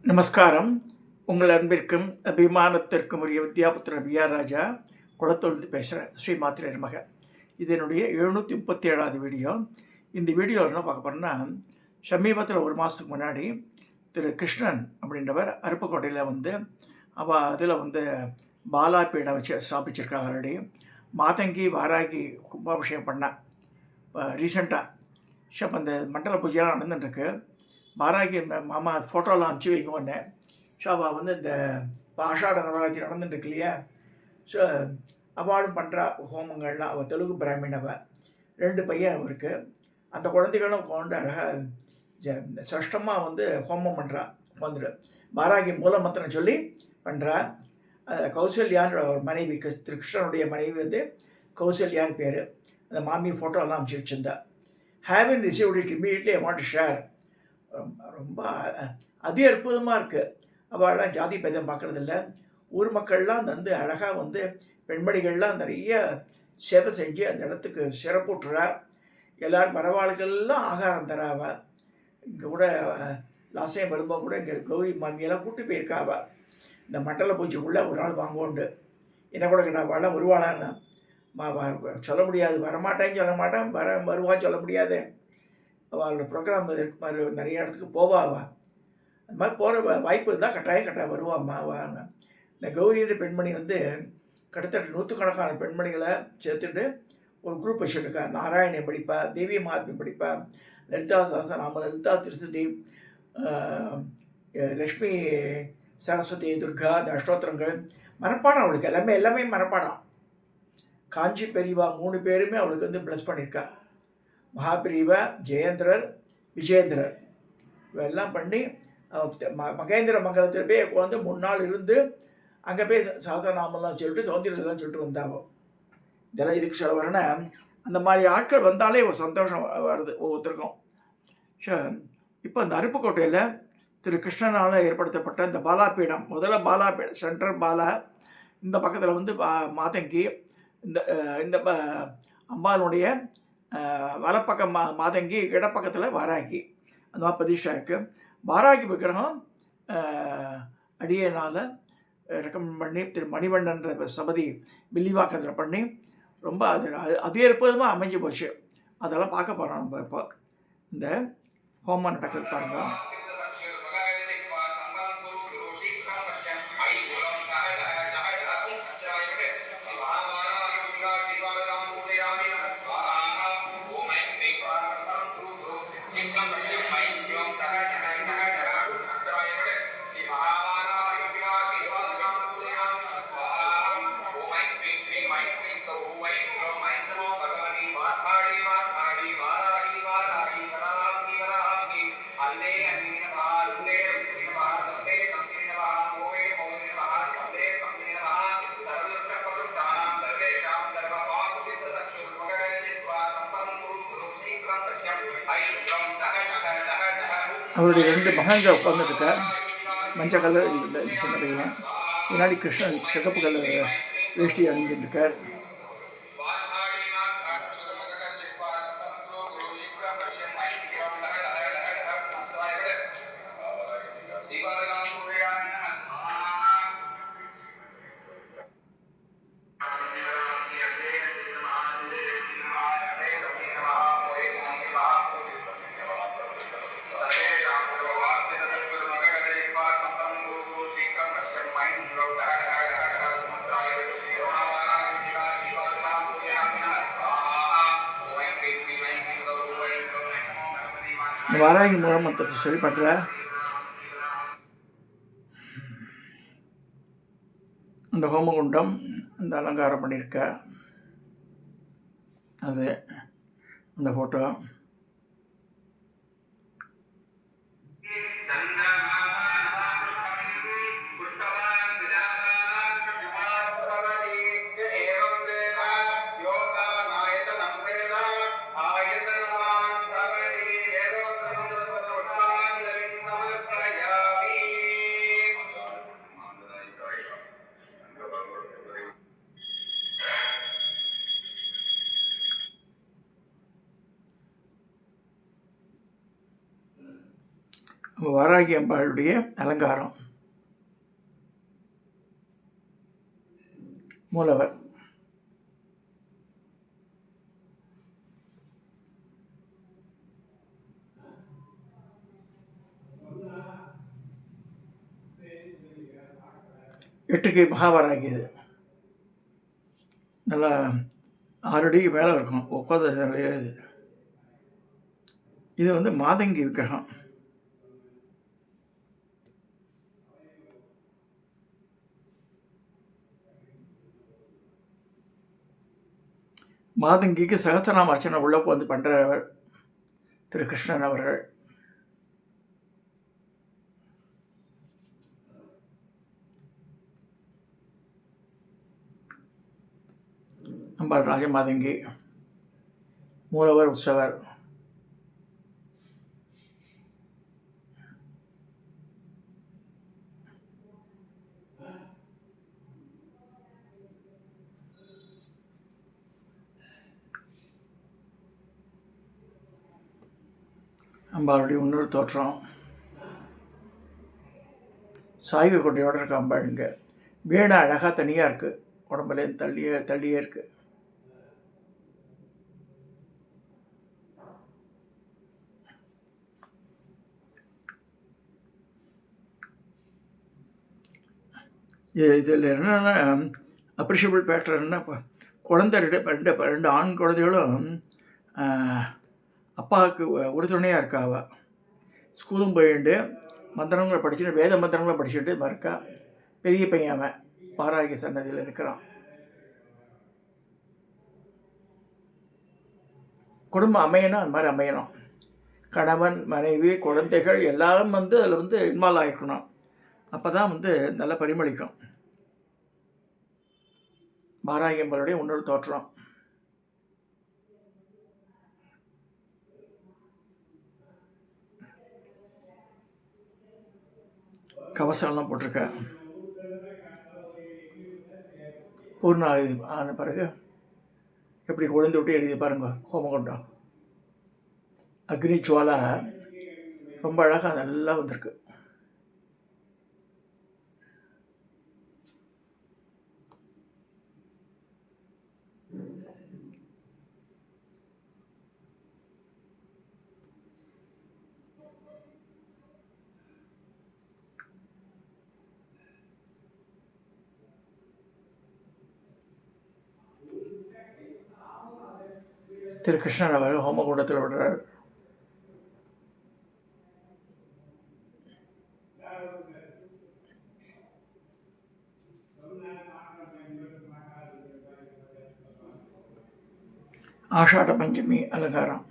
நமஸ்காரம். உங்கள் அன்பிற்கும் அபிமானத்திற்கும் உரிய வித்யாபுத்திர விஆர் ராஜா குளத்தொழுந்து பேசுகிறேன். ஸ்ரீ மாத்திரை நமக. இது என்னுடைய 737வது வீடியோ. இந்த வீடியோவில் என்ன பார்க்க போகிறோன்னா, சமீபத்தில் ஒரு மாதத்துக்கு முன்னாடி திரு கிருஷ்ணன் அப்படின்றவர் அருப்புக்கோட்டையில் அதில் பாலாபீடம் வச்சு ஸ்தாபிச்சிருக்காங்க. ஆல்ரெடி மாதங்கி வாராகி கும்பாபிஷேகம் பண்ணால் இப்போ ரீசெண்டாக இப்போ இந்த மண்டல பூஜையெல்லாம் நடந்துட்டுருக்கு. வாராகி மாமா ஃபோட்டோலாம் அனுப்பிச்சி வைங்கன்னு. ஸோ அவள் இந்த ஆஷாட நவராத்திரி நடந்துட்டுருக்கு இல்லையா, ஸோ அவளும் பண்ணுறா ஹோமங்கள்லாம். அவள் தெலுங்கு பிராமினவள், 2 பையன் அவருக்கு. அந்த குழந்தைகளும் கொண்டு அழகாக சஷ்டமாக ஹோமம் பண்ணுறா. வாராகி மூல மந்திரம் சொல்லி பண்ணுறா. கௌசல்யான்ற ஒரு மனைவி, திரு கிருஷ்ணனுடைய மனைவி கௌசல்யான்னு பேர். அந்த மாமி ஃபோட்டோலாம் அனுப்பிச்சி வச்சுருந்தா. Having received it immediately I want to share. ரொம்ப அதி அற்புதமாக இருக்குது. அவள்லாம் ஜாதி பேதம் பார்க்குறதில்ல. ஊர் மக்கள்லாம் அழகாக பெண்மணிகள்லாம் நிறைய சேவை செஞ்சு அந்த இடத்துக்கு சிறப்புட்டுறா. எல்லோரும் வரவாளுக்கெல்லாம் ஆகாரம் தராவ. இங்கே கூட லாஸ்ட் வரும்போது கூட இங்கே கௌரி மாமியெல்லாம் கூப்பிட்டு போயிருக்காவ. இந்த மண்டல பூஜைக்குள்ளே ஒரு நாள் வாங்கோண்டு என்ன கூட கேட்டால் வருவாளான்னு சொல்ல முடியாது. வரமாட்டேன்னு சொல்ல மாட்டேன், வருவான்னு சொல்ல முடியாது. அவளோட ப்ரோக்ராம் மாதிரி நிறைய இடத்துக்கு போவாவா. அது மாதிரி போகிற வாய்ப்பு இருந்தால் கட்டாயம் வருவாம்மா வாங்க. இந்த கௌரின்ற பெண்மணி கிட்டத்தட்ட 100கணக்கான பெண்மணிகளை சேர்த்துட்டு ஒரு குரூப் வச்சுருக்கா. நாராயணியம் படிப்பா, தேவி மகாத்மியம் படிப்பா, லலிதா சஹஸ்ரநாமம், லலிதா திருசதி, லக்ஷ்மி சரஸ்வதி, துர்கா, இந்த அஷ்டோத்திரங்கள் மனப்பாடம். அவளுக்கு எல்லாமே மனப்பாடம். காஞ்சி பெரியவா 3 பேருமே அவளுக்கு ப்ளஸ் பண்ணியிருக்கா. மகாபிரிவா, ஜெயேந்திரர், விஜயேந்திரர் இவெல்லாம் பண்ணி மகேந்திர மங்கலத்தில் போய் 3 நாள் இருந்து அங்கே போய் சாஸ்திரநாமெல்லாம் சொல்லிட்டு சௌந்தரியெல்லாம் சொல்லிட்டு வந்தாவோ. இதெல்லாம் இதுக்கு சொல்ல வரேன்னா, அந்த மாதிரி ஆட்கள் வந்தாலே ஒரு சந்தோஷம் வருது ஒவ்வொருத்தருக்கும். ஸோ இப்போ இந்த அருப்புக்கோட்டையில் திரு கிருஷ்ணனால் ஏற்படுத்தப்பட்ட இந்த பாலாபீடம், முதல்ல பாலாபீடம் சென்ட்ரல் பாலா, இந்த பக்கத்தில் மாதங்கி, இந்த அம்பாளுடைய வலப்பக்கம் மாதங்கி, இடப்பக்கத்தில் வாராகி, அந்த மாதிரி பிரதிஷ்டா இருக்குது. வாராகி விக்கிரகம் அடியனால் ரெக்கமெண்ட் பண்ணி திரு மணிவண்ணன்ற சபதி வில்லிவாக்கத்தில் பண்ணி ரொம்ப அதே அற்புதமாக அமைஞ்சு போச்சு. அதெல்லாம் பார்க்க போகிறோம் நம்ம. இப்போ இந்த ஹோமம் நடக்கிறது பாருங்கள். அவருடைய 2 மகன்கள் உட்காந்துருக்கா. மஞ்சள் கலர் இந்த சின்ன பையன், பின்னாடி கிருஷ்ணன் சிகப்பு கலர் வேஷ்டி அணிஞ்சிருக்கார். வாராகி மூலமந்திரத்தை சொல்லி பண்ணுற அந்த ஹோமகுண்டம், அந்த அலங்காரம் பண்ணியிருக்க அது அந்த ஃபோட்டோ. வாராகி அம்பாளுடைய அலங்காரம். மூலவர் எட்டுக்கை மகாவாராகி. இது நல்லா 6 அடிக்கு மேலே இருக்கும் உட்காந்த நிலையில். இது வந்து மாதங்கி விக்கிரகம். மாதங்கிக்கு சகஸ்ரநாம அர்ச்சனை உள்ளக்கு வந்து பண்ணுறவர் திரு கிருஷ்ணன் அவர்கள். அம்பாள் ராஜமாதங்கி. மூலவர் உற்சவர். அம்பாளுடைய இன்னொரு தோற்றம் சாய்வு கொண்டையோடு இருக்க அம்பாள். இங்கே வீணை அழகாக தனியாக இருக்குது, உடம்புலேருந்து தள்ளியே இருக்குது. இதில் என்னென்னா அப்ரிஷியபிள் பேட்டர்ன்னா, இப்போ குழந்தை ரெண்டு ஆண் குழந்தைகளும் அப்பாவுக்கு உறுதுணையாக இருக்கா. அவள் ஸ்கூலும் போயிட்டு மந்திரங்களை படிச்சுட்டு வேத மந்திரங்களை படிச்சுட்டு இருக்கா. பெரிய பையன் அவன் வாராகி சன்னதியில் இருக்கிறான். குடும்பம் அமையணும், அந்த மாதிரி அமையணும். கணவன் மனைவி குழந்தைகள் எல்லாரும் வந்து அதில் வந்து இன்வால்வ் ஆகிக்கணும். அப்போ தான் வந்து நல்லா பரிமளிக்கும். வாராகி அம்பாளுடைய இன்னொரு தோற்றம். கவசம்லாம் போட்டிருக்கேன். பூர்ணாதி ஆன பிறகு எப்படி கொழுந்து விட்டு எழுதி பாருங்க. ஹோமகுண்டம் அக்னி ஜுவாலா ரொம்ப அழகாக நல்லா வந்திருக்கு. திரு கிருஷ்ணன் அவர் ஹோமகுண்டத்தில் விடுறார். ஆஷாட பஞ்சமி அலங்காரம்.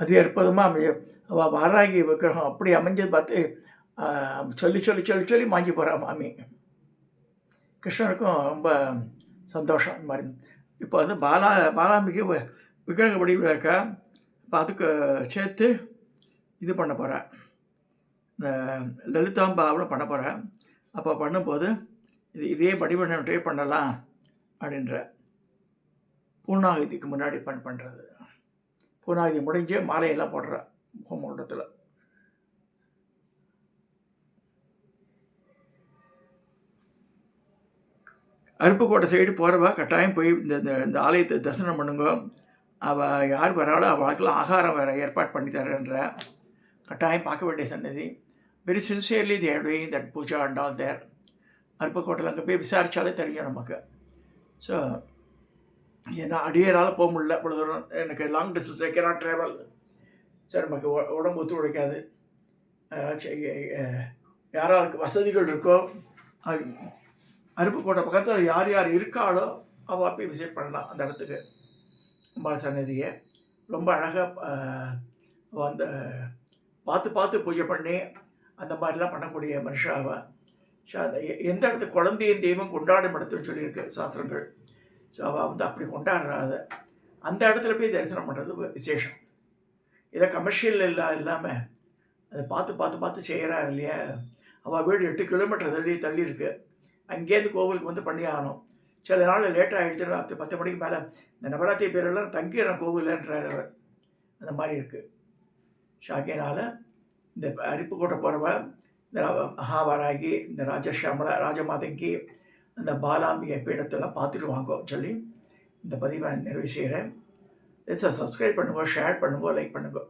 அது அற்புதமாக அவள் வாராகி விக்கிரகம் அப்படி அமைஞ்சது பார்த்து சொல்லி சொல்லி சொல்லி சொல்லி மாஞ்சி போகிறா மாமி. கிருஷ்ணனுக்கும் ரொம்ப சந்தோஷம். இந்த மாதிரி இப்போ வந்து பாலாம்பிகை விக்கிரக வடிவில் இருக்கா. இப்போ அதுக்கு சேர்த்து இது பண்ண போகிறேன், லலிதாம்பாவும் பண்ண போகிறேன். அப்போ பண்ணும்போது இதே வடிவம் ட்ரை பண்ணலாம் அப்படின்ற பூர்ணாகதிக்கு முன்னாடி பண்ணுறது. பூர்ணாகதி முடிஞ்சு மாலையெல்லாம் போடுறேன் ஹோமகுண்டத்தில். அருப்புக்கோட்டை சைடு போகிறவா கட்டாயம் போய் இந்த ஆலயத்தை தரிசனம் பண்ணுங்க. அவள் யார் வராளோ அவளுக்கெல்லாம் ஆகாரம் வேறு ஏற்பாடு பண்ணி தரேன்ற. கட்டாயம் பார்க்க வேண்டிய சன்னதி. Very sincerely they are doing that puja and all there. அருப்புக்கோட்டையில் அங்கே போய் விசாரித்தாலே தெரியும் நமக்கு. ஸோ ஏன்னா அடியேரால் போக முடியல இவ்வளோ தூரம். எனக்கு long distance I cannot travel. சரி, நமக்கு உடம்பு ஒத்துழைக்காது. யாராருக்கு வசதிகள் இருக்கோ, அருப்புக்கோட்டை பக்கத்தில் யார் யார் இருக்காளோ அவள் போய் விசிட் பண்ணலாம் அந்த இடத்துக்கு. அம்பாள் சன்னதியை ரொம்ப அழகாக அந்த பார்த்து பார்த்து பூஜை பண்ணி அந்த மாதிரிலாம் பண்ணக்கூடிய மனுஷன் அவள். ஸோ அந்த எந்த இடத்துக்கு குழந்தையின் தெய்வம் கொண்டாடும் இடத்துன்னு சொல்லியிருக்கு சாஸ்திரங்கள். ஸோ அவள் வந்து அப்படி கொண்டாடுறாத அந்த இடத்துல போய் தரிசனம் பண்ணுறது விசேஷம். இதை கமர்ஷியல் இல்லாமல் அதை பார்த்து பார்த்து பார்த்து செய்கிறா இல்லையா. அவள் வீடு 8 கிலோமீட்டர் தள்ளி இருக்குது. அங்கேருந்து கோவிலுக்கு வந்து பண்ணி ஆகணும். சில நாள் லேட்டாக ஆகிடுச்சு, ராத்திரி 10 மணிக்கு மேலே இந்த நவராத்திரி பேரெல்லாம் தங்கிடுறேன் கோவிலன்றார் அவர். அந்த மாதிரி இருக்குது. ஸோ ஆகையினால இந்த அருப்புக்கோட்டை போகிறவ, இந்த மகாவாராகி, இந்த ராஜஷாமலா, ராஜமாதங்கி, அந்த பாலாம்பிகை பீடத்தெல்லாம் பார்த்துட்டு வாங்கன்னு சொல்லி இந்த பதிவை நான் நிறைவு செய்கிறேன். சப்ஸ்கிரைப் பண்ணுங்க, ஷேர் பண்ணுங்க, லைக் பண்ணுங்க.